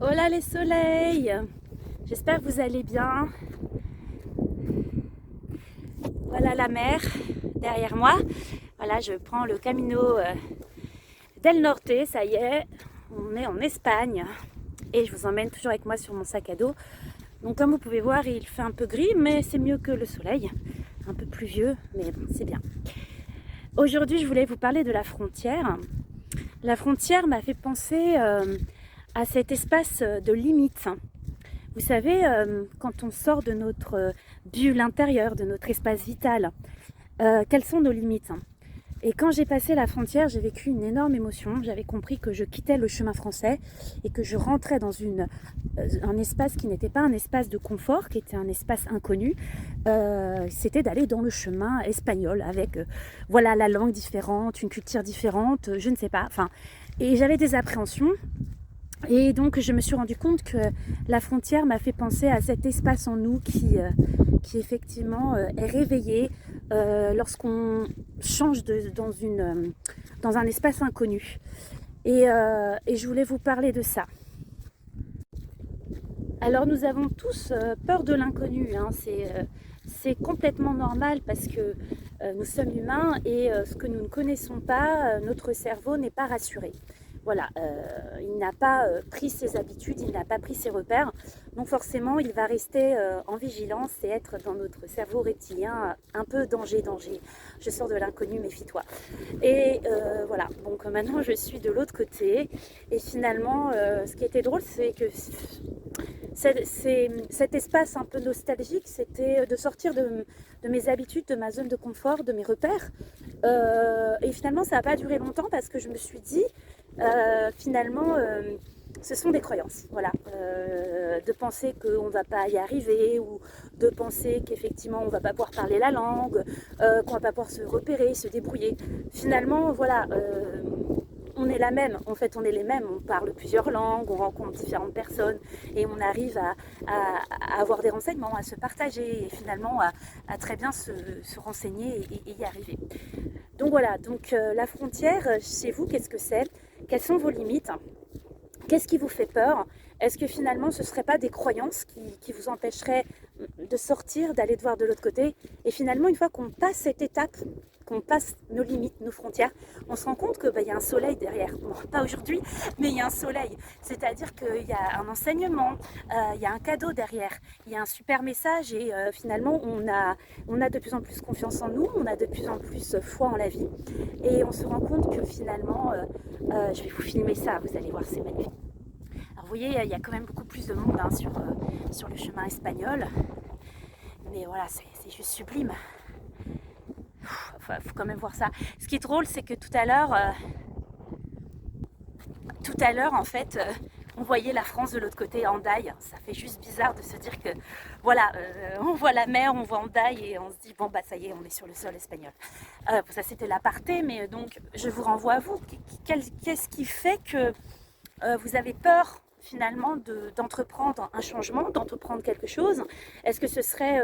Hola les soleils, j'espère que vous allez bien. Voilà la mer derrière moi. Voilà, je prends le Camino del Norte, ça y est, on est en Espagne. Et je vous emmène toujours avec moi sur mon sac à dos. Donc comme vous pouvez voir, il fait un peu gris, mais c'est mieux que le soleil. Un peu pluvieux, mais bon, c'est bien. Aujourd'hui, je voulais vous parler de la frontière. La frontière m'a fait penser à cet espace de limite. Vous savez, quand on sort de notre bulle intérieure, de notre espace vital, quelles sont nos limites? Et quand j'ai passé la frontière, j'ai vécu une énorme émotion. J'avais compris que je quittais le chemin français et que je rentrais dans un espace qui n'était pas un espace de confort, qui était un espace inconnu. C'était d'aller dans le chemin espagnol avec voilà, la langue différente, une culture différente, je ne sais pas. Enfin, et j'avais des appréhensions. Et donc je me suis rendu compte que la frontière m'a fait penser à cet espace en nous qui effectivement est réveillé lorsqu'on change dans un espace inconnu. Et je voulais vous parler de ça. Alors nous avons tous peur de l'inconnu, hein. C'est complètement normal parce que nous sommes humains et ce que nous ne connaissons pas, notre cerveau n'est pas rassuré. Voilà, il n'a pas pris ses habitudes, il n'a pas pris ses repères, donc forcément il va rester en vigilance et être dans notre cerveau reptilien un peu danger, je sors de l'inconnu, méfie-toi. Et voilà, donc maintenant je suis de l'autre côté et finalement ce qui était drôle c'est que cet espace un peu nostalgique, c'était de sortir de mes habitudes, de ma zone de confort, de mes repères. Et finalement, ça n'a pas duré longtemps parce que je me suis dit, finalement, ce sont des croyances. Voilà. De penser qu'on ne va pas y arriver ou de penser qu'effectivement, on ne va pas pouvoir parler la langue, qu'on ne va pas pouvoir se repérer, se débrouiller. Finalement, voilà. On est la même, en fait on est les mêmes, on parle plusieurs langues, on rencontre différentes personnes et on arrive à avoir des renseignements, à se partager et finalement à très bien se renseigner et y arriver. Donc voilà, donc la frontière chez vous, qu'est-ce que c'est? Quelles sont vos limites? Qu'est-ce qui vous fait peur? Est-ce que finalement ce ne seraient pas des croyances qui vous empêcheraient de sortir, d'aller de voir de l'autre côté? Et finalement une fois qu'on passe cette étape, qu'on passe nos limites, nos frontières, on se rend compte qu'il y a un soleil derrière. Bon, pas aujourd'hui, mais il y a un soleil. C'est-à-dire qu'il y a un enseignement, il y a un cadeau derrière, il y a un super message et finalement on a de plus en plus confiance en nous, on a de plus en plus foi en la vie et on se rend compte que finalement, je vais vous filmer ça, vous allez voir, c'est magnifique. Alors vous voyez, il y a quand même beaucoup plus de monde hein, sur le chemin espagnol, mais voilà, c'est juste sublime. Faut quand même voir ça. Ce qui est drôle, c'est que tout à l'heure, en fait, on voyait la France de l'autre côté, Hendaye. Ça fait juste bizarre de se dire que, voilà, on voit la mer, on voit Hendaye et on se dit, bon, bah ça y est, on est sur le sol espagnol. Ça, c'était l'aparté, mais donc, je vous renvoie à vous. Qu'est-ce qui fait que vous avez peur finalement d'entreprendre un changement, d'entreprendre quelque chose? Est-ce que ce serait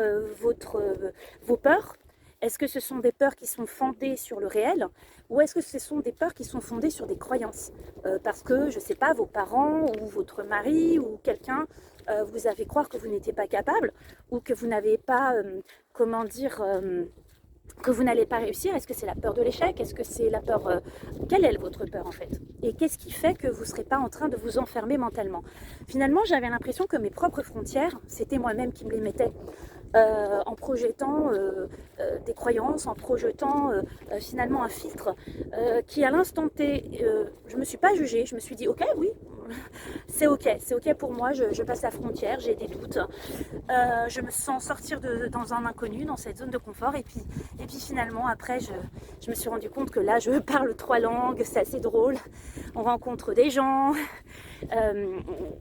vos peurs? Est-ce que ce sont des peurs qui sont fondées sur le réel ou est-ce que ce sont des peurs qui sont fondées sur des croyances parce que, je ne sais pas, vos parents ou votre mari ou quelqu'un vous a fait croire que vous n'étiez pas capable ou que vous n'avez pas, comment dire, que vous n'allez pas réussir? Est-ce que c'est la peur de l'échec? Est-ce que c'est la peur... Quelle est votre peur en fait? Et qu'est-ce qui fait que vous ne serez pas en train de vous enfermer mentalement? Finalement, j'avais l'impression que mes propres frontières, c'était moi-même qui me les mettais. En projetant des croyances, en projetant finalement un filtre qui à l'instant T, je ne me suis pas jugée, je me suis dit ok, oui, c'est ok pour moi, je passe la frontière, j'ai des doutes, je me sens sortir dans un inconnu, dans cette zone de confort et puis finalement après je me suis rendu compte que là je parle 3 langues, c'est assez drôle, on rencontre des gens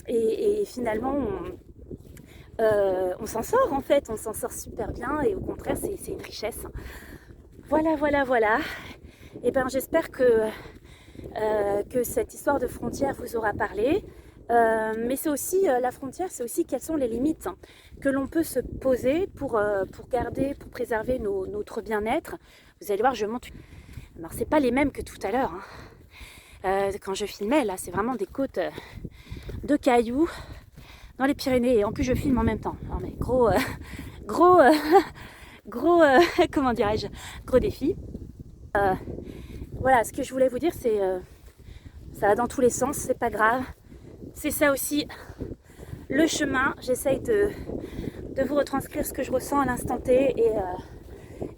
et finalement on s'en sort en fait, on s'en sort super bien et au contraire c'est une richesse. Voilà. Et ben j'espère que cette histoire de frontière vous aura parlé. Mais c'est aussi la frontière, c'est aussi quelles sont les limites que l'on peut se poser pour garder, pour préserver notre bien-être. Vous allez voir, je monte. Alors c'est pas les mêmes que tout à l'heure. Hein. Quand je filmais, là, c'est vraiment des côtes de cailloux dans les Pyrénées. Et en plus, je filme en même temps. Non, mais gros, gros, comment dirais-je, gros défi. Voilà, ce que je voulais vous dire, c'est ça va dans tous les sens, c'est pas grave. C'est ça aussi le chemin. J'essaye de vous retranscrire ce que je ressens à l'instant T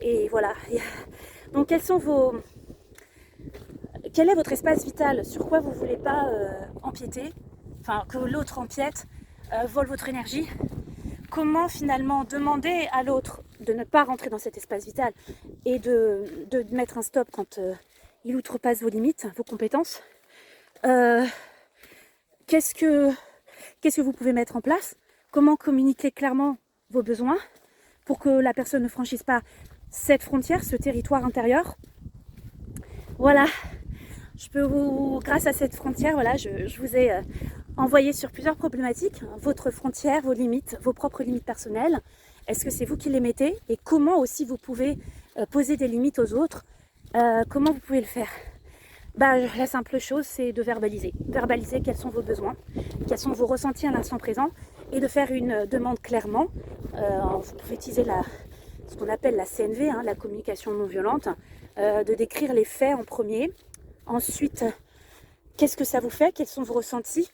et voilà. Donc quel est votre espace vital? Sur quoi vous voulez pas empiéter? Enfin, que l'autre empiète, vole votre énergie? Comment finalement demander à l'autre de ne pas rentrer dans cet espace vital et de mettre un stop quand il outrepasse vos limites, vos compétences? Qu'est-ce que vous pouvez mettre en place? Comment communiquer clairement vos besoins pour que la personne ne franchisse pas cette frontière, ce territoire intérieur? Voilà, grâce à cette frontière, voilà, je vous ai envoyé sur plusieurs problématiques, votre frontière, vos limites, vos propres limites personnelles. Est-ce que c'est vous qui les mettez? Et comment aussi vous pouvez poser des limites aux autres? Comment vous pouvez le faire? La simple chose, c'est de verbaliser. Verbaliser quels sont vos besoins, quels sont vos ressentis à l'instant présent et de faire une demande clairement. Vous pouvez utiliser ce qu'on appelle la CNV, la communication non violente, de décrire les faits en premier. Ensuite, qu'est-ce que ça vous fait? Quels sont vos ressentis?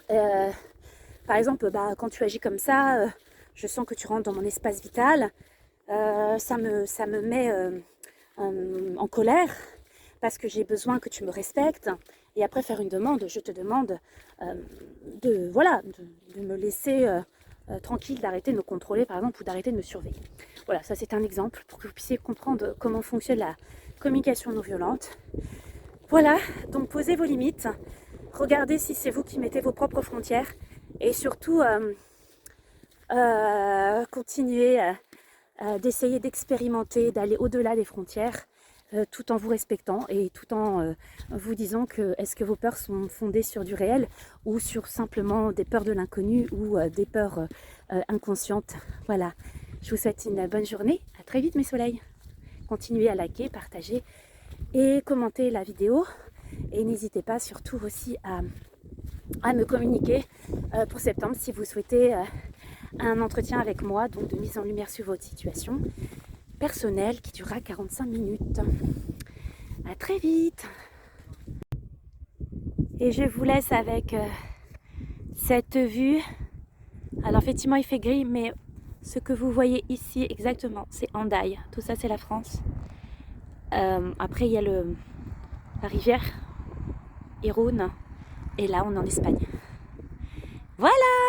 Par exemple, quand tu agis comme ça, je sens que tu rentres dans mon espace vital. Ça me met en colère parce que j'ai besoin que tu me respectes. Et après, faire une demande, je te demande de me laisser tranquille, d'arrêter de me contrôler, par exemple, ou d'arrêter de me surveiller. Voilà, ça c'est un exemple pour que vous puissiez comprendre comment fonctionne la communication non violente. Voilà, donc posez vos limites, regardez si c'est vous qui mettez vos propres frontières et surtout continuez d'essayer d'expérimenter, d'aller au-delà des frontières tout en vous respectant et tout en vous disant que est-ce que vos peurs sont fondées sur du réel ou sur simplement des peurs de l'inconnu ou des peurs inconscientes. Voilà, je vous souhaite une bonne journée, à très vite mes soleils. Continuez à liker, partager et commenter la vidéo et n'hésitez pas surtout aussi à me communiquer pour septembre si vous souhaitez un entretien avec moi, donc de mise en lumière sur votre situation personnelle qui durera 45 minutes. À très vite. Et je vous laisse avec cette vue. Alors effectivement il fait gris, mais ce que vous voyez ici exactement, c'est Hendaye. Tout ça c'est la France. Après il y a la rivière Irun et là on est en Espagne. Voilà.